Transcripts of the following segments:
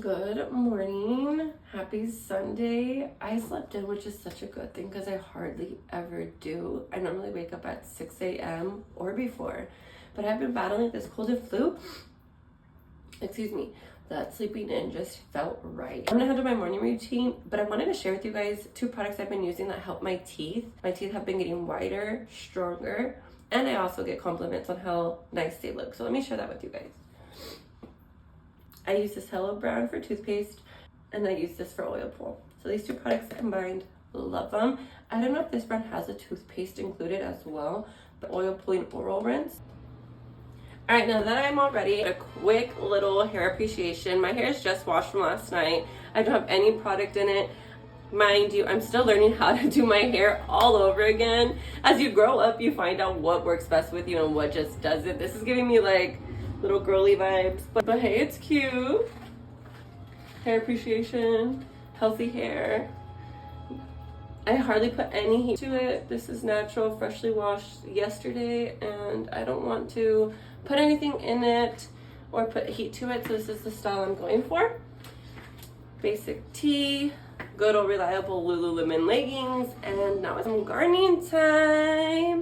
Good morning. Happy Sunday. I slept in, which is such a good thing because I hardly ever do. I normally wake up at 6 a.m. or before, but I've been battling this cold and flu. Excuse me. That sleeping in just felt right. I'm gonna head to my morning routine, but I wanted to share with you guys 2 products I've been using that help my teeth. My teeth have been getting whiter, stronger, and I also get compliments on how nice they look. So let me share that with you guys. I use this Hello Brown for toothpaste, and I use this for oil pull. So these 2 products combined, love them. I don't know if this brand has a toothpaste included as well, but oil pulling oral rinse. All right, now that I'm all ready, a quick little hair appreciation. My hair is just washed from last night. I don't have any product in it. Mind you, I'm still learning how to do my hair all over again. As you grow up, you find out what works best with you and what just doesn't. This is giving me like little girly vibes, but hey, it's cute. Hair appreciation, healthy hair. I hardly put any heat to it. This is natural, freshly washed yesterday, and I don't want to put anything in it or put heat to it, so this is the style I'm going for. Basic tee, good old reliable Lululemon leggings, and now it's some gardening time.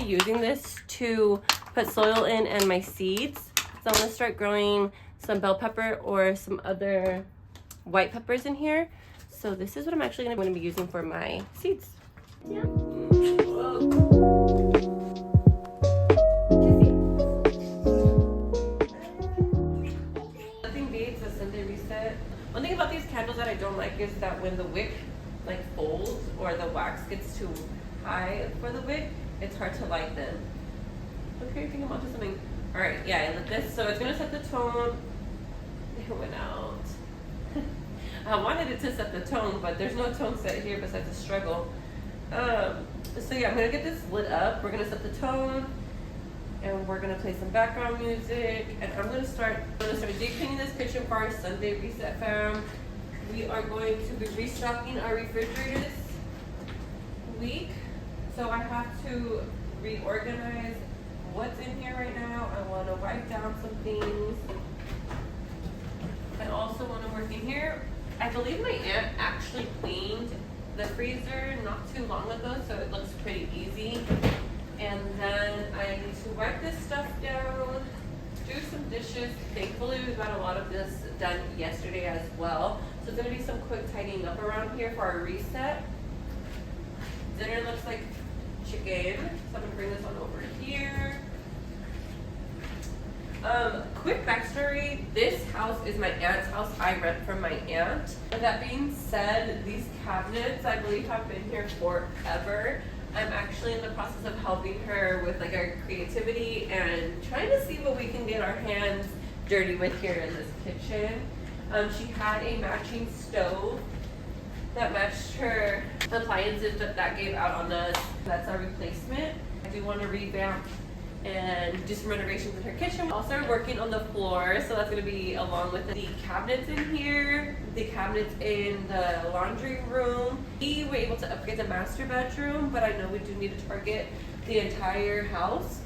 Using this to put soil in and my seeds. So I'm gonna start growing some bell pepper or some other white peppers in here. So this is what I'm actually gonna be using for my seeds. Yeah. Nothing beats a Sunday reset. One thing about these candles that I don't like is that when the wick like folds or the wax gets too high for the wick, it's hard to light them. Okay, I think I'm onto something. All right, yeah, I lit this. So it's gonna set the tone. It went out. I wanted it to set the tone, but there's no tone set here besides the struggle. So yeah, I'm gonna get this lit up. We're gonna set the tone, and we're gonna play some background music. And I'm gonna start deep cleaning this kitchen for our Sunday reset fam. We are going to be restocking our refrigerator this week. So I have to reorganize what's in here right now. I want to wipe down some things. I also want to work in here. I believe my aunt actually cleaned the freezer not too long ago, so it looks pretty easy. And then I need to wipe this stuff down, do some dishes. Thankfully, we got a lot of this done yesterday as well. So it's going to be some quick tidying up around here for our reset. Dinner looks like chicken, so I'm gonna bring this on over here. Quick backstory, this house is my aunt's house. I rent from my aunt. With that being said, these cabinets I believe have been here forever. I'm actually in the process of helping her with like our creativity and trying to see what we can get our hands dirty with here in this kitchen. She had a matching stove that matched her appliances that gave out on us. That's our replacement. I do want to revamp and do some renovations in her kitchen. I'll start working on the floor, so that's going to be along with the cabinets in here, the cabinets in the laundry room. We were able to upgrade the master bedroom, but I know we do need to target the entire house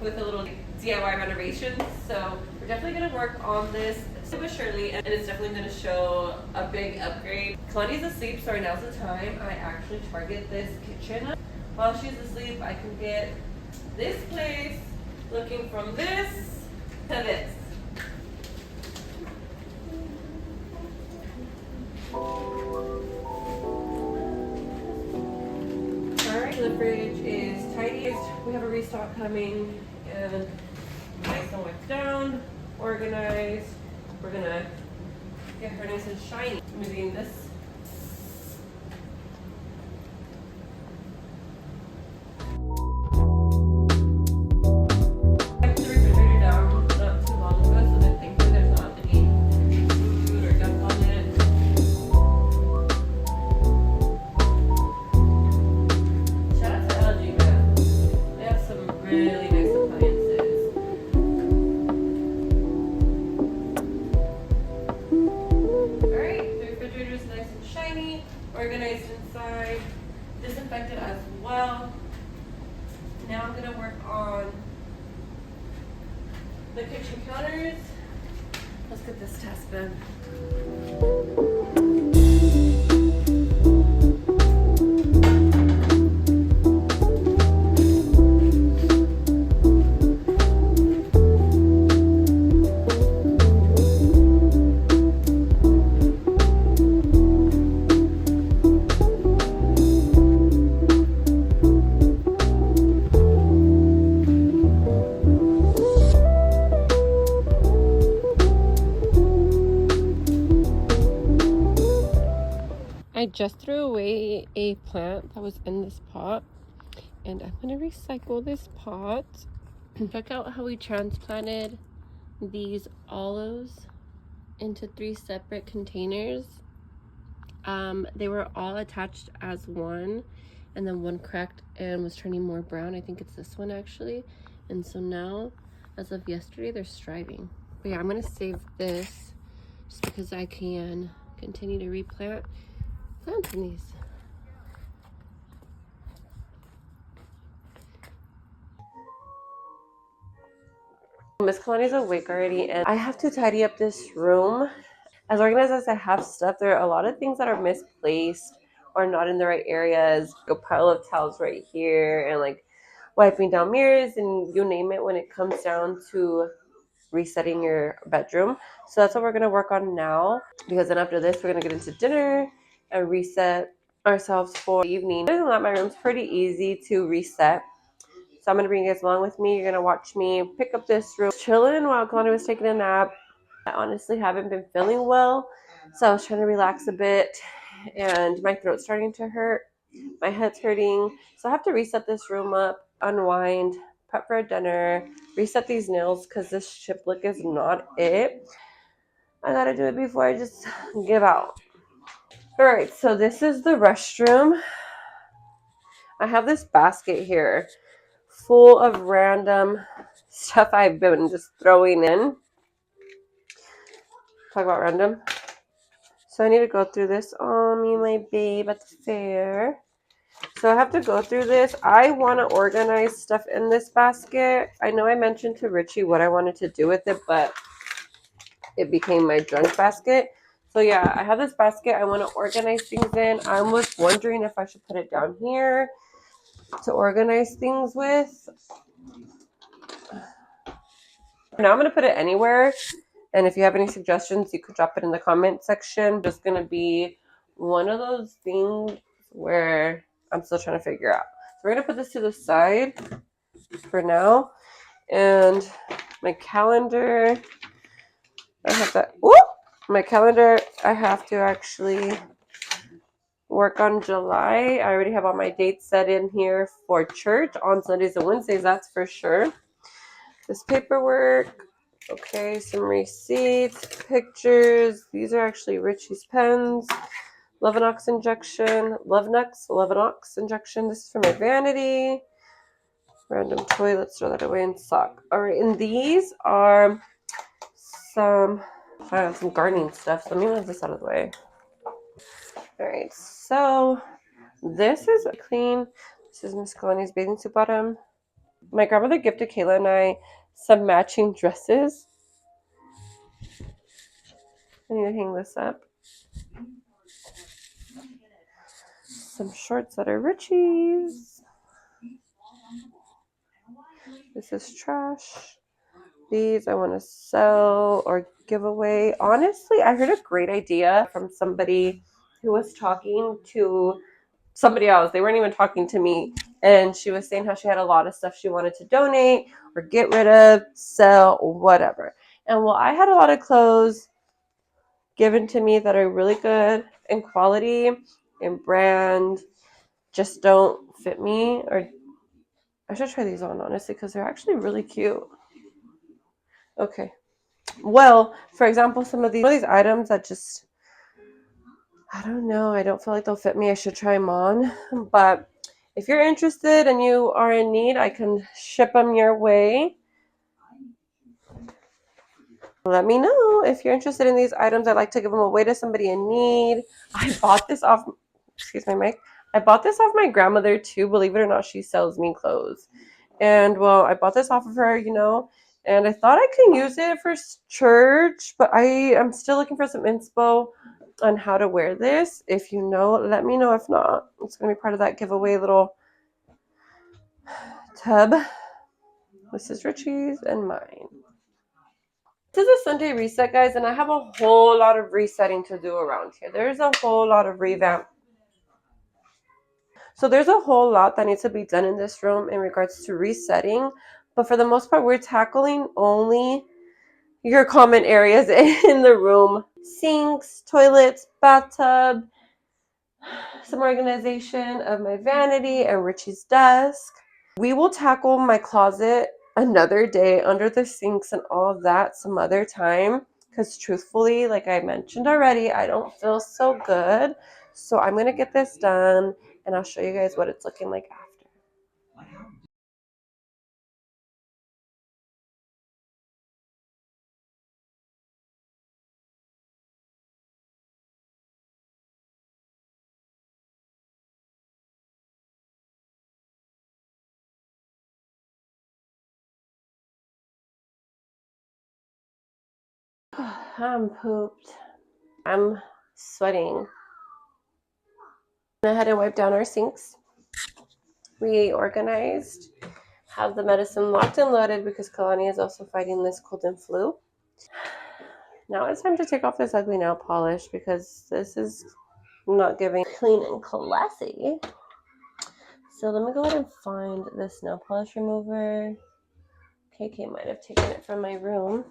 with a little DIY renovations. So we're definitely going to work on this slowly but surely, and it's definitely going to show a big upgrade. Kalani's asleep, so right now's the time I actually target this kitchen. While she's asleep, I can get this place looking from this to this. Alright, the fridge is tidy. We have a restock coming, and nice and wiped down, organized. We're gonna Get her nice and shiny. Moving this. I put the refrigerator down not too long ago, so that thankfully there's not any food or gunk on it. Shout out to LG, man. They have some really nice appliances. Alright, the refrigerator is nice and shiny, organized inside, disinfected as well. Now I'm gonna work on the kitchen counters. Let's get this task done. I just threw away a plant that was in this pot, and I'm gonna recycle this pot. Check out how we transplanted these olives into 3 separate containers. They were all attached as one, and then one cracked and was turning more brown. I think it's this one actually. And so now, as of yesterday, they're striving. But yeah, I'm gonna save this just because I can continue to replant plants in these. Miss Kalani's awake already, and I have to tidy up this room. As organized as I have stuff, there are a lot of things that are misplaced or not in the right areas. A pile of towels right here, and like wiping down mirrors, and you name it when it comes down to resetting your bedroom. So that's what we're gonna work on now, because then after this we're gonna get into dinner and reset ourselves for the evening. Other than that, my room's pretty easy to reset. So I'm gonna bring you guys along with me. You're gonna watch me pick up this room, chilling while Kalani was taking a nap. I honestly haven't been feeling well, so I was trying to relax a bit, and my throat's starting to hurt. My head's hurting, so I have to reset this room up, unwind, prep for dinner, reset these nails because this chip lick is not it. I gotta do it before I just give out. All right, so this is the restroom. I have this basket here full of random stuff I've been just throwing in. Talk about random. So I need to go through this. Oh, me, my babe at the fair. So I have to go through this. I want to organize stuff in this basket. I know I mentioned to Richie what I wanted to do with it, but it became my junk basket. So yeah, I have this basket I want to organize things in. I was wondering if I should put it down here to organize things with. Now I'm going to put it anywhere. And if you have any suggestions, you could drop it in the comment section. Just going to be one of those things where I'm still trying to figure out. So we're going to put this to the side for now. And my calendar, I have that. Whoop! My calendar, I have to actually work on July. I already have all my dates set in here for church on Sundays and Wednesdays, that's for sure. This paperwork. Okay, some receipts, pictures. These are actually Richie's pens. Levinox injection. Levinox injection. This is for my vanity. Random toy. Let's throw that away and sock. All right, and these are some gardening stuff. So let me move this out of the way. All right, so this is clean. This is Miss Kalani's bathing suit bottom. My grandmother gifted Kayla and I some matching dresses. I need to hang this up. Some shorts that are Richie's. This is trash. These I want to sell or give away. Honestly, I heard a great idea from somebody who was talking to somebody else. They weren't even talking to me. And she was saying how she had a lot of stuff she wanted to donate or get rid of, sell, whatever. And well, I had a lot of clothes, given to me that are really good in quality and brand just don't fit me. Or I should try these on, honestly, because they're actually really cute. Okay. Well, for example, some of these items that just, I don't know, I don't feel like they'll fit me. I should try them on. But if you're interested and you are in need, I can ship them your way. Let me know if you're interested in these items. I'd like to give them away to somebody in need. I bought this off, excuse my mic. I bought this off my grandmother too. Believe it or not, she sells me clothes. And well, I bought this off of her, and I thought I can use it for church, but I am still looking for some inspo on how to wear this. If you know, let me know. If not, it's going to be part of that giveaway little tub. This is Richie's and mine. This is a Sunday reset, guys, and I have a whole lot of resetting to do around here. There's a whole lot of revamp. So there's a whole lot that needs to be done in this room in regards to resetting. But for the most part, we're tackling only your common areas in the room. Sinks, toilets, bathtub, some organization of my vanity and Richie's desk. We will tackle my closet another day under the sinks and all that some other time. Because truthfully, like I mentioned already, I don't feel so good. So I'm going to get this done and I'll show you guys what it's looking like after. I'm pooped. I'm sweating. Went ahead and wiped down our sinks. Reorganized. Have the medicine locked and loaded because Kalani is also fighting this cold and flu. Now it's time to take off this ugly nail polish because this is not giving clean and classy. So let me go ahead and find this nail polish remover. KK might have taken it from my room.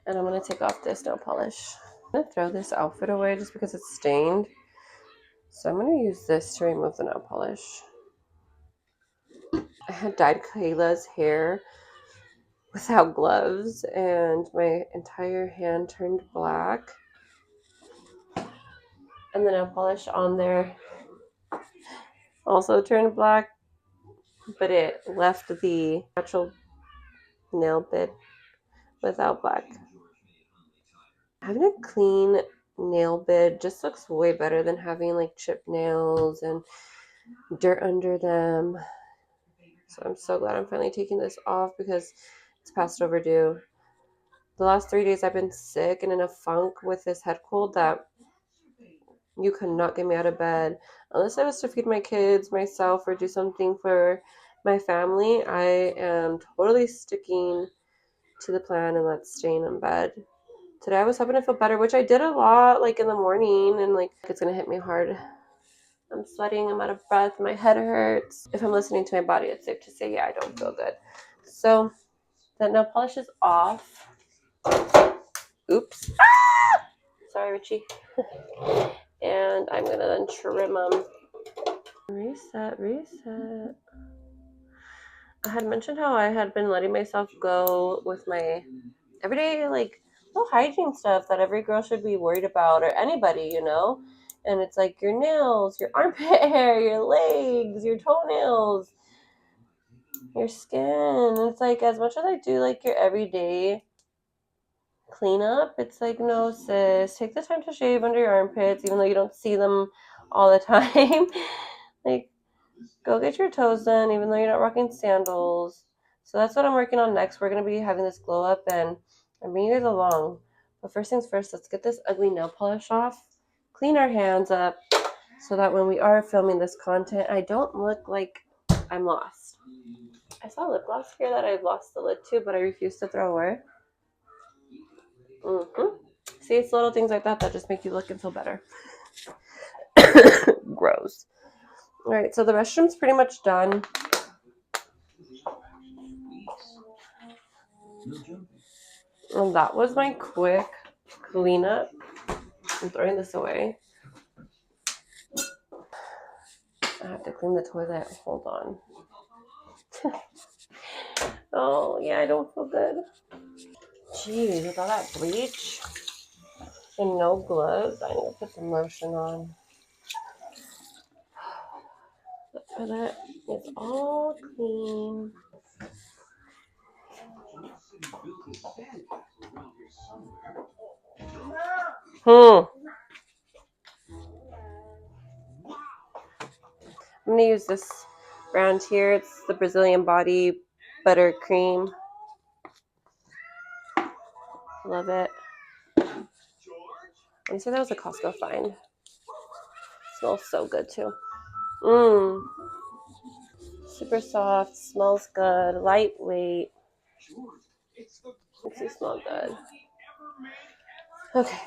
And I'm going to take off this nail polish. I'm going to throw this outfit away just because it's stained. So I'm going to use this to remove the nail polish. I had dyed Kayla's hair without gloves and my entire hand turned black. And the nail polish on there also turned black, but it left the natural nail bed without black. Having a clean nail bed just looks way better than having like chipped nails and dirt under them. So I'm so glad I'm finally taking this off because it's past overdue. The last 3 days I've been sick and in a funk with this head cold that you could not get me out of bed. Unless I was to feed my kids, myself, or do something for my family, I am totally sticking to the plan and that's staying in bed. Today I was hoping to feel better, which I did a lot, like in the morning, and like it's gonna hit me hard. I'm sweating, I'm out of breath, my head hurts. If I'm listening to my body, it's safe to say, yeah, I don't feel good. So that nail polish is off. Oops. Ah! Sorry, Richie. And I'm gonna then trim them. Reset. I had mentioned how I had been letting myself go with my everyday, like, little hygiene stuff that every girl should be worried about, or anybody, And it's like your nails, your armpit hair, your legs, your toenails, your skin. It's like, as much as I do, like, your everyday cleanup, it's like, no, sis, take the time to shave under your armpits, even though you don't see them all the time. Like, go get your toes done, even though you're not rocking sandals. So that's what I'm working on next. We're going to be having this glow up, and I'm bringing you guys along. But first things first, let's get this ugly nail polish off, clean our hands up, so that when we are filming this content, I don't look like I'm lost. I saw lip gloss here that I've lost the lid to, but I refuse to throw away. See, it's little things like that that just make you look and feel better. Gross. All right, so the restroom's pretty much done. And that was my quick cleanup. I'm throwing this away. I have to clean the toilet. Hold on. Oh, yeah, I don't feel good. Jeez, with all that bleach and no gloves, I need to put some lotion on. The toilet is all clean. I'm going to use this brand here. It's the Brazilian Body Butter Cream. Love it. I'm sure that was a Costco find. Smells so good too. Super soft, smells good, lightweight. Makes you smell good. Okay.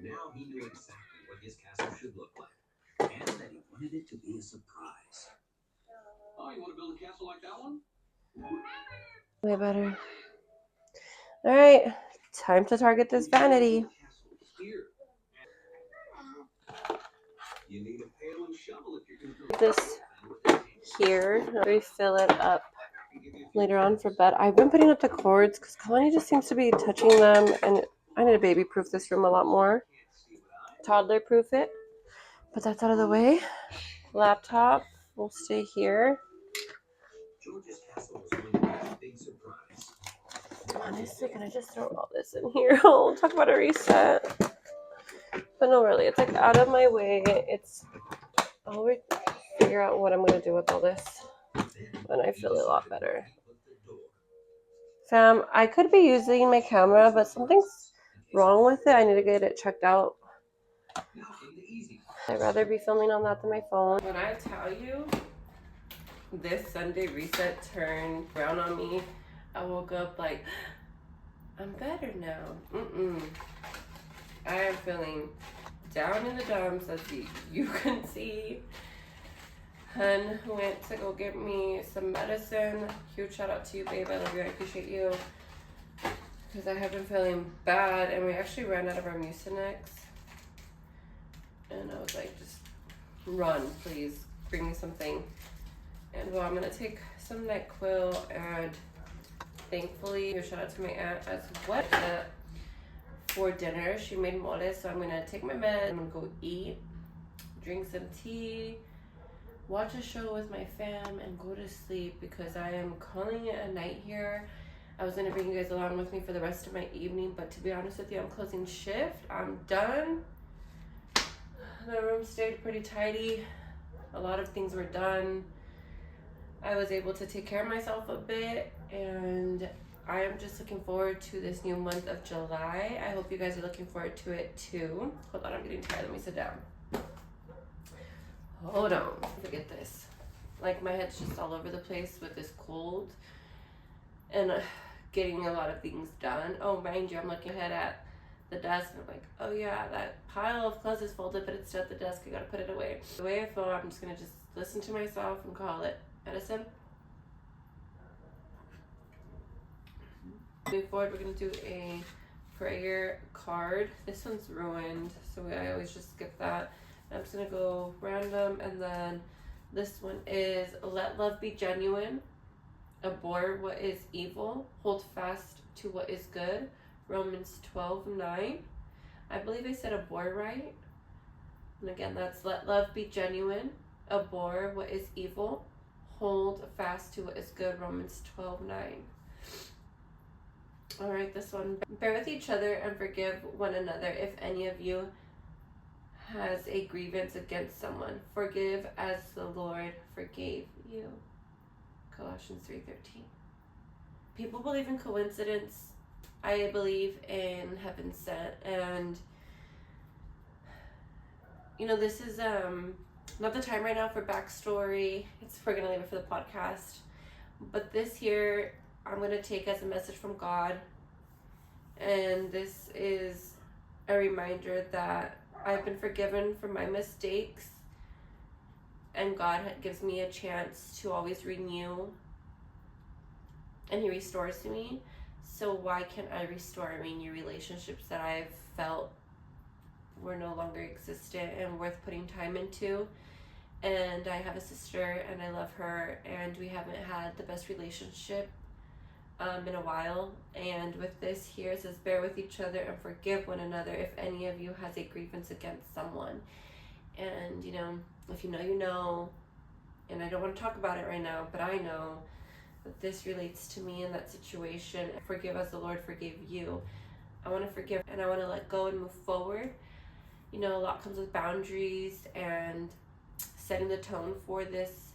Now he knew exactly what his castle should look like, and that he wanted it to be a surprise. Oh, you want to build a castle like that one? Way better. All right, time to target this vanity. You need a pail and shovel if you're going to build this here. Refill it up later on for bed. I've been putting up the cords because Kalani just seems to be touching them, and I need to baby-proof this room a lot more. Toddler-proof it. But that's out of the way. Laptop will stay here. Honestly, can I just throw all this in here? Oh, talk about a reset. But no, really, it's like out of my way. I'll figure out what I'm going to do with all this when I feel a lot better. Fam, I could be using my camera, but something's wrong with it. I need to get it checked out. I'd rather be filming on that than my phone. When I tell you this Sunday reset turned around on me, I woke up like, I'm better now. I am feeling down in the dumps, as you can see. Hun went to go get me some medicine. Huge shout out to you, babe. I love you. I appreciate you. Because I have been feeling bad, and we actually ran out of our Mucinex. And I was like, just run, please. Bring me something. And well, I'm going to take some NyQuil, and thankfully, huge shout out to my aunt as well. For dinner, she made mole, so I'm going to take my med. I'm going to go eat, drink some tea, watch a show with my fam, and go to sleep because I am calling it a night here. I was going to bring you guys along with me for the rest of my evening, but to be honest with you, I'm closing shift. I'm done. The room stayed pretty tidy. A lot of things were done. I was able to take care of myself a bit, and I am just looking forward to this new month of July. I hope you guys are looking forward to it too. Hold on, I'm getting tired. Let me sit down. Hold on. Forget this. Like, my head's just all over the place with this cold and getting a lot of things done. Oh, mind you, I'm looking ahead at the desk and I'm like, oh yeah, that pile of clothes is folded, but it's still at the desk. I gotta put it away. The way I feel, I'm just gonna just listen to myself and call it medicine. Moving forward, we're gonna do a prayer card. This one's ruined, so I always just skip that. I'm just gonna go random, and then this one is let love be genuine, abhor what is evil, hold fast to what is good. Romans 12:9. I believe I said abhor right. And again, that's let love be genuine, abhor what is evil, hold fast to what is good. Romans 12:9. All right, this one. Bear with each other and forgive one another if any of you has a grievance against someone. Forgive as the Lord forgave you. Colossians 3:13. People believe in coincidence. I believe in heaven sent, and you know, this is not the time right now for backstory. We're gonna leave it for the podcast. But this here I'm gonna take as a message from God, and this is a reminder that I've been forgiven for my mistakes, and God gives me a chance to always renew, and He restores me. So why can't I restore? I mean, your relationships that I've felt were no longer existent and worth putting time into. And I have a sister and I love her, and we haven't had the best relationship in a while. And with this here, it says, bear with each other and forgive one another if any of you has a grievance against someone. And, you know, if you know, you know. And I don't want to talk about it right now, but I know that this relates to me in that situation. Forgive as the Lord forgave you. I want to forgive and I want to let go and move forward. You know, a lot comes with boundaries and setting the tone for this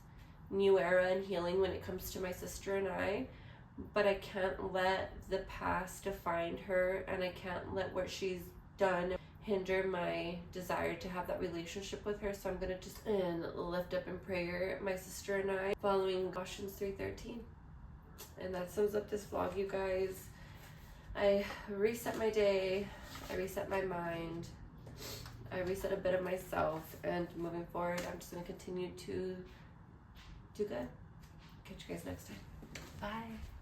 new era and healing when it comes to my sister and I. But I can't let the past define her, and I can't let what she's done hinder my desire to have that relationship with her. So I'm going to just lift up in prayer my sister and I, following Colossians 3:13. And that sums up this vlog, you guys. I reset my day, I reset my mind, I reset a bit of myself, and moving forward, I'm just going to continue to do good. Catch you guys next time. Bye.